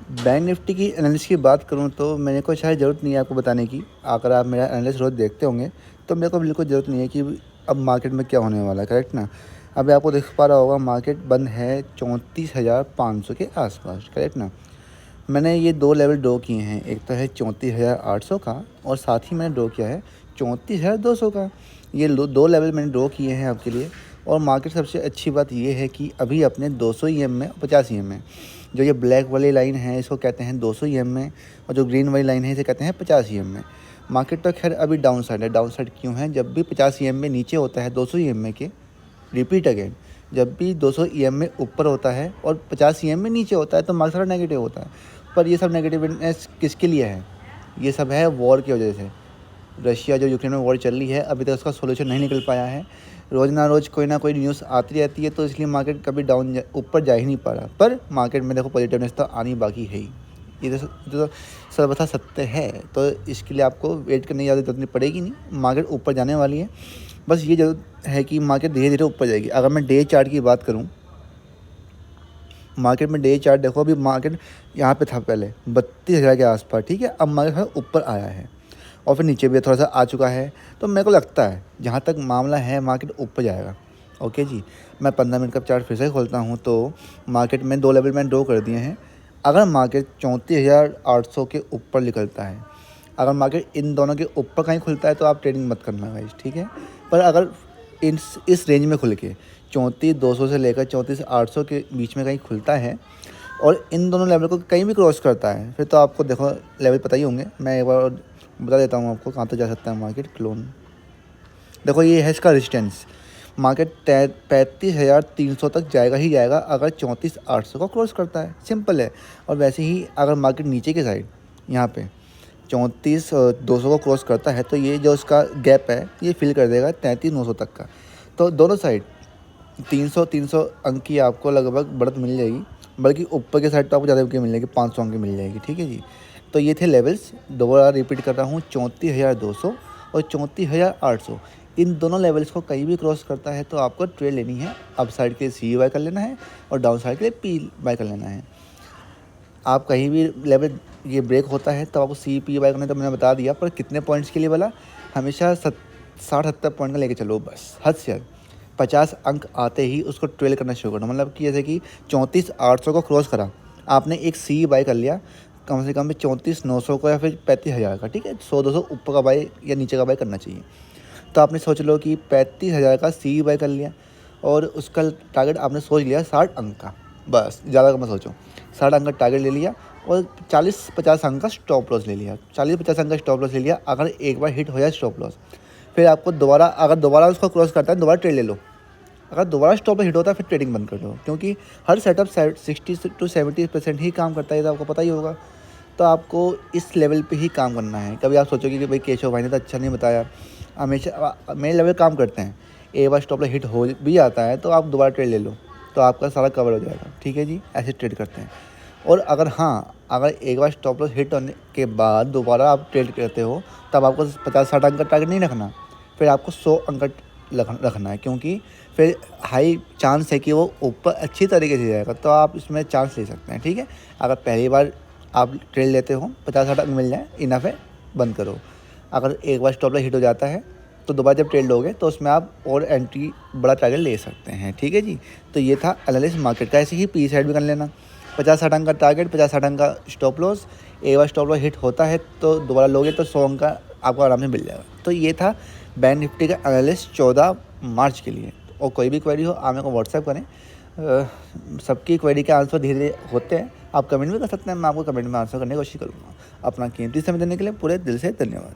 Bank Nifty की analysis की बात करूँ तो मेरे को शायद ज़रूरत नहीं है आपको बताने की। अगर आप मेरा एनालिसिस रोज़ देखते होंगे तो मेरे को बिल्कुल ज़रूरत नहीं है कि अब मार्केट में क्या होने वाला है, करेक्ट ना। अभी आपको दिख पा रहा होगा मार्केट बंद है 34,500 के आसपास, करेक्ट ना। मैंने ये दो लेवल ड्रॉ किए हैं, एक तो है 34,800 का और साथ ही मैंने ड्रॉ किया है 34,200 का। ये दो लेवल मैंने ड्रॉ किए हैं आपके लिए। और मार्केट सबसे अच्छी बात ये है कि अभी अपने 200 ईएम में 50 ईएम में, जो ये ब्लैक वाली लाइन है इसको कहते हैं 200 ईएम में, और जो ग्रीन वाली लाइन है इसे कहते हैं 50 ईएम में। मार्केट तो खैर अभी डाउन साइड है। डाउन साइड क्यों है? जब भी 50 ईएम में नीचे होता है 200 ईएम में के, रिपीट अगेन, जब भी 200 ईएम में ऊपर होता है और 50 ईएम में नीचे होता है तो मार्केट थोड़ा नेगेटिव होता है। पर ये सब नेगेटिवनेस किसके लिए है? ये सब है वॉर की वजह से। रशिया जो यूक्रेन में वॉर चल रही है, अभी तक उसका सोल्यूशन नहीं निकल पाया है। रोज़ ना रोज़ कोई ना कोई न्यूज़ आती रहती है, तो इसलिए मार्केट कभी डाउन ऊपर जा ही नहीं पा रहा। पर मार्केट में देखो पॉजिटिवनेस तो आनी बाकी है ही। ये तो सर्वथा सत्य है। तो इसके लिए आपको वेट करने की ज़्यादा जरूरत पड़ेगी नहीं, मार्केट ऊपर जाने वाली है। बस ये जरूर है कि मार्केट धीरे धीरे ऊपर जाएगी। अगर मैं डे चार्ट की बात करूँ, मार्केट में डे चार्ट देखो, अभी मार्केट यहाँ पे था पहले 32,000 के आसपास, ठीक है। अब मार्केट थोड़ा ऊपर आया है और फिर नीचे भी थोड़ा सा आ चुका है। तो मेरे को लगता है जहाँ तक मामला है मार्केट ऊपर जाएगा। ओके जी। मैं 15 मिनट का चार्ट फिर से खोलता हूँ तो मार्केट में दो लेवल मैंने ड्रॉ कर दिए हैं। अगर मार्केट 34,800 के ऊपर निकलता है, अगर मार्केट इन दोनों के ऊपर कहीं खुलता है तो आप ट्रेडिंग मत करना गाइस, ठीक है। पर अगर इस रेंज में खुल के 34,200 से लेकर 34,800 के बीच में कहीं खुलता है और इन दोनों लेवल को कहीं भी क्रॉस करता है, फिर तो आपको देखो लेवल पता ही होंगे। मैं एक बार और बता देता हूँ आपको कहाँ तक जा सकता है मार्केट। क्लोन देखो, ये है इसका रेजिस्टेंस। मार्केट 35,300 तक जाएगा ही जाएगा अगर 34,800 को क्रॉस करता है, सिंपल है। और वैसे ही अगर मार्केट नीचे की साइड यहाँ पे 34,200 को क्रॉस करता है तो ये जो इसका गैप है ये फिल कर देगा 33,900 तक का। तो दोनों साइड 300 अंक की आपको लगभग बढ़त मिल जाएगी, बल्कि ऊपर के साइड तो आपको ज़्यादा की मिल जाएगी, 500 अंक की मिल जाएगी, ठीक है जी। तो ये थे लेवल्स, दोबारा रिपीट कर रहा हूँ, 34,200 और 34,800। इन दोनों लेवल्स को कहीं भी क्रॉस करता है तो आपको ट्रेड लेनी है। अप साइड के लिए सी बाय कर लेना है और डाउन साइड के लिए पी बाय कर लेना है। आप कहीं भी लेवल ये ब्रेक होता है तो आपको सी पी बाय करना है, तो मैंने बता दिया। पर कितने पॉइंट्स के लिए बोला? हमेशा 60-70 पॉइंट का लेके चलो, बस हद से हद 50 अंक आते ही उसको ट्रेल करना शुरू करना। मतलब कि जैसे कि 34,800 को क्रॉस करा, आपने एक सी बाय कर लिया, कम से कम 34,900 का या फिर 35,000 का, ठीक है। 100-200 ऊपर का बाय या नीचे का बाय करना चाहिए। तो आपने सोच लो कि 35,000 का सी बाय कर लिया और उसका टारगेट आपने सोच लिया 60 अंक का, बस ज़्यादा का मत सोचो। 60 अंक का टारगेट ले लिया और 40-50 अंक का स्टॉप लॉस ले लिया। 40-50 अंक का स्टॉप लॉस ले लिया। अगर एक बार हिट हो जाए स्टॉप लॉस, फिर आपको दोबारा, अगर दोबारा उसको क्रॉस करता है दोबारा ट्रेड ले लो। अगर दोबारा स्टॉप लॉस हिट होता है फिर ट्रेडिंग बंद कर दो, क्योंकि हर सेटअप 60-70% ही काम करता है, तो आपको पता ही होगा। तो आपको इस लेवल पे ही काम करना है। कभी आप सोचोगे कि भाई केशव भाई ने तो अच्छा नहीं बताया, हमेशा मेरे लेवल काम करते हैं। एक बार स्टॉप लॉस हिट हो भी जाता है तो आप दोबारा ट्रेड ले लो, तो आपका सारा कवर हो जाएगा, ठीक है जी। ऐसे ट्रेड करते हैं। और अगर अगर एक बार स्टॉप लॉस हिट होने के बाद दोबारा आप ट्रेड करते हो, तब आपको 50-60 अंक का टारगेट नहीं रखना, फिर आपको 100 अंक का रखना है, क्योंकि फिर हाई चांस है कि वो ऊपर अच्छी तरीके से जाएगा, तो आप इसमें चांस ले सकते हैं, ठीक है। अगर पहली बार आप ट्रेड लेते हो 50-60 अंक मिल जाए, इनफ है, बंद करो। अगर एक बार स्टॉप लॉस हिट हो जाता है तो दोबारा जब ट्रेड लोगे तो उसमें आप और एंट्री बड़ा टारगेट ले सकते हैं, ठीक है जी। तो ये था एनालिसिस मार्केट का। ऐसे ही पी साइड भी कर लेना, 50-60 अंक का टारगेट, 50-60 अंक का स्टॉप लॉस। एक बार स्टॉप लॉस हिट होता है तो दोबारा लोगे तो 100 अंक का आपको आराम से मिल जाएगा। तो ये था बैंक निफ्टी का एनालिसिस 14 मार्च के लिए। और कोई भी क्वेरी हो आप मेरे को व्हाट्सएप करें। सबकी क्वेरी के आंसर धीरे धीरे होते हैं। आप कमेंट भी कर सकते हैं, मैं आपको कमेंट में आंसर करने की कोशिश करूँगा। अपना कीमती समय देने के लिए पूरे दिल से धन्यवाद।